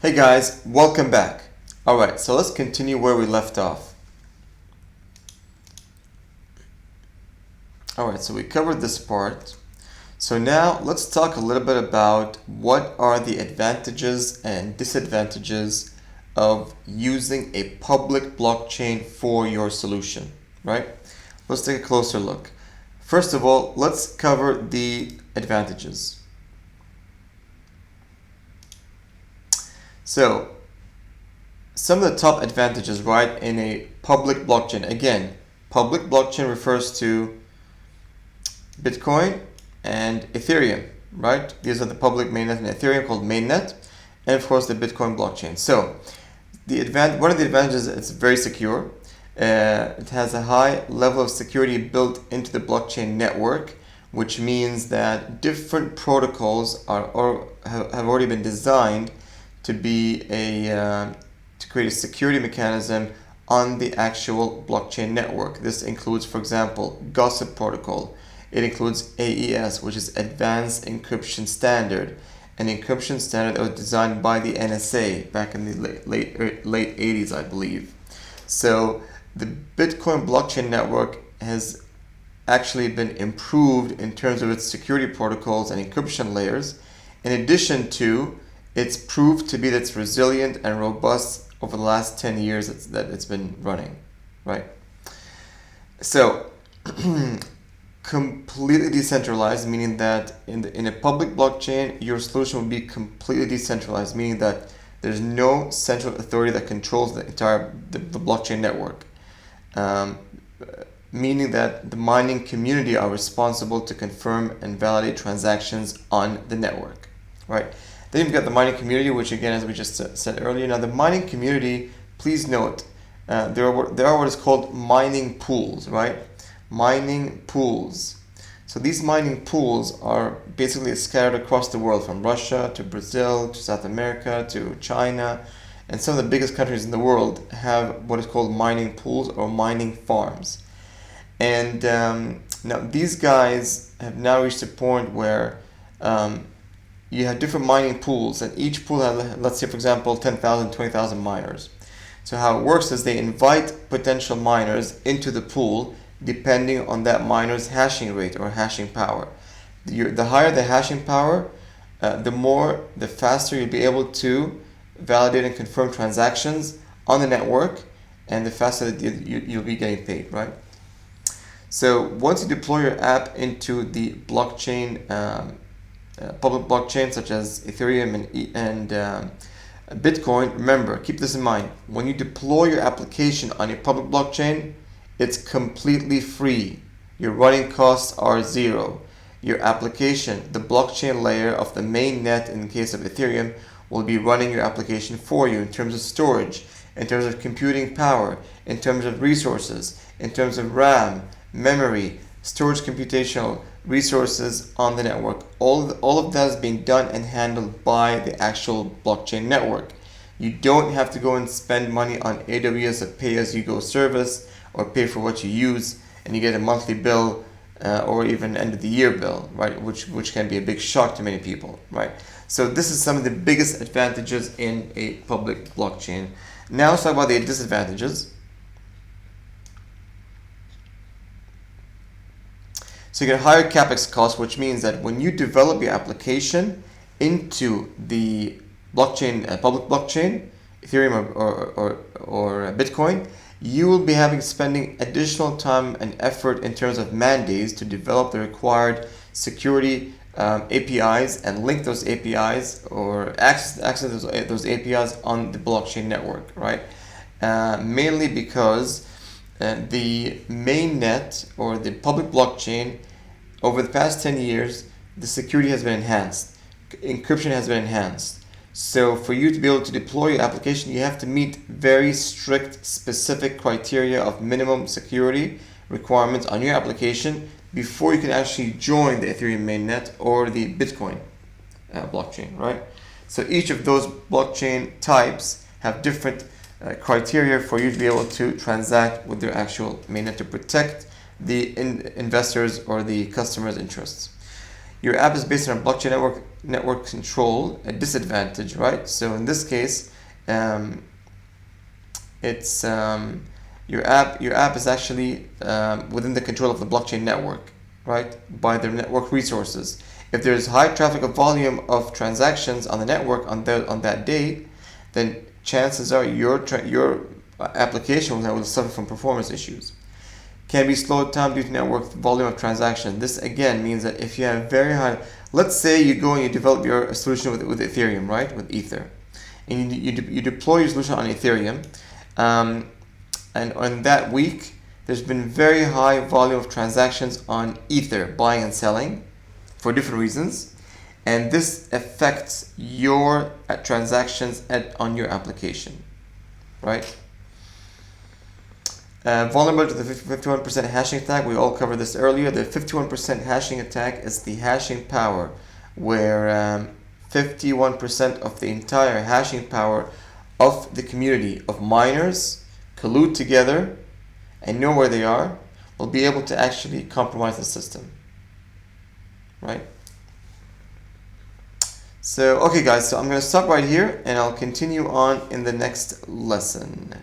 Hey guys, welcome back. Alright, so let's continue where we left off. Alright, so we covered this part. So now let's talk a little bit about what are the advantages and disadvantages of using a public blockchain for your solution, right? Let's take a closer look. First of all, let's cover the advantages. So, some of the top advantages, right, in a public blockchain. Again, public blockchain refers to Bitcoin and Ethereum, right? These are the public mainnet and Ethereum called mainnet, and of course the Bitcoin blockchain. So, one of the advantages is it's very secure. It has a high level of security built into the blockchain network, which means that different protocols have already been designed to create a security mechanism on the actual blockchain network. This includes, for example, Gossip Protocol. It includes AES, which is Advanced Encryption Standard, an encryption standard that was designed by the NSA back in the late 80s, I believe. So the Bitcoin blockchain network has actually been improved in terms of its security protocols and encryption layers. In addition to, it's proved to be that it's resilient and robust over the last 10 years that it's been running, right? So, completely decentralized, meaning that in a public blockchain, your solution will be completely decentralized, meaning that there's no central authority that controls the entire the blockchain network. Meaning that the mining community are responsible to confirm and validate transactions on the network, right? Then you've got the mining community, which again, as we just said earlier. Now, the mining community, please note, there are what is called mining pools, right? Mining pools. So these mining pools are basically scattered across the world, from Russia to Brazil to South America to China, and some of the biggest countries in the world have what is called mining pools or mining farms. And now these guys have now reached a point where you have different mining pools, and each pool has, let's say for example, 10,000, 20,000 miners. So how it works is they invite potential miners into the pool depending on that miner's hashing rate or hashing power. The higher the hashing power, the faster you'll be able to validate and confirm transactions on the network, and the faster that you'll be getting paid, right? So once you deploy your app into the blockchain, public blockchain such as Ethereum and Bitcoin, remember, keep this in mind. When you deploy your application on your public blockchain, it's completely free. Your running costs are zero. Your application, the blockchain layer of the main net in the case of Ethereum, will be running your application for you in terms of storage, in terms of computing power, in terms of resources, in terms of RAM, memory, storage, computational resources on the network. All of that is being done and handled by the actual blockchain network. You don't have to go and spend money on AWS, a pay-as-you-go service, or pay for what you use, and you get a monthly bill or even end of the year bill, right? Which can be a big shock to many people, right? So this is some of the biggest advantages in a public blockchain. Now let's talk about the disadvantages. So you get higher capex costs, which means that when you develop your application into the blockchain, public blockchain, Ethereum or Bitcoin, you will be spending additional time and effort in terms of man-days to develop the required security APIs and link those APIs or access those APIs on the blockchain network, right? Mainly because the mainnet or the public blockchain, over the past 10 years, the security has been enhanced. Encryption has been enhanced. So for you to be able to deploy your application, you have to meet very strict, specific criteria of minimum security requirements on your application before you can actually join the Ethereum mainnet or the Bitcoin blockchain, right? So each of those blockchain types have different criteria for you to be able to transact with their actual mainnet to protect the investors or the customers' interests. your app is based on a blockchain network control, a disadvantage, right? So in this case, it's your app is actually within the control of the blockchain network, right? By their network resources. If there's high traffic of volume of transactions on the network on that day, then chances are your application will suffer from performance issues. Can be slowed down due to network volume of transactions. This again means that if you have very high, let's say you go and you develop your solution with Ethereum, right? With Ether, and you deploy your solution on Ethereum, and on that week there's been very high volume of transactions on Ether, buying and selling, for different reasons, and this affects your transactions on your application, right? Vulnerable to the 51% hashing attack. We all covered this earlier. The 51% hashing attack is the hashing power, where 51% of the entire hashing power of the community of miners collude together and know where they are, will be able to actually compromise the system, right? So, okay guys, so I'm going to stop right here and I'll continue on in the next lesson.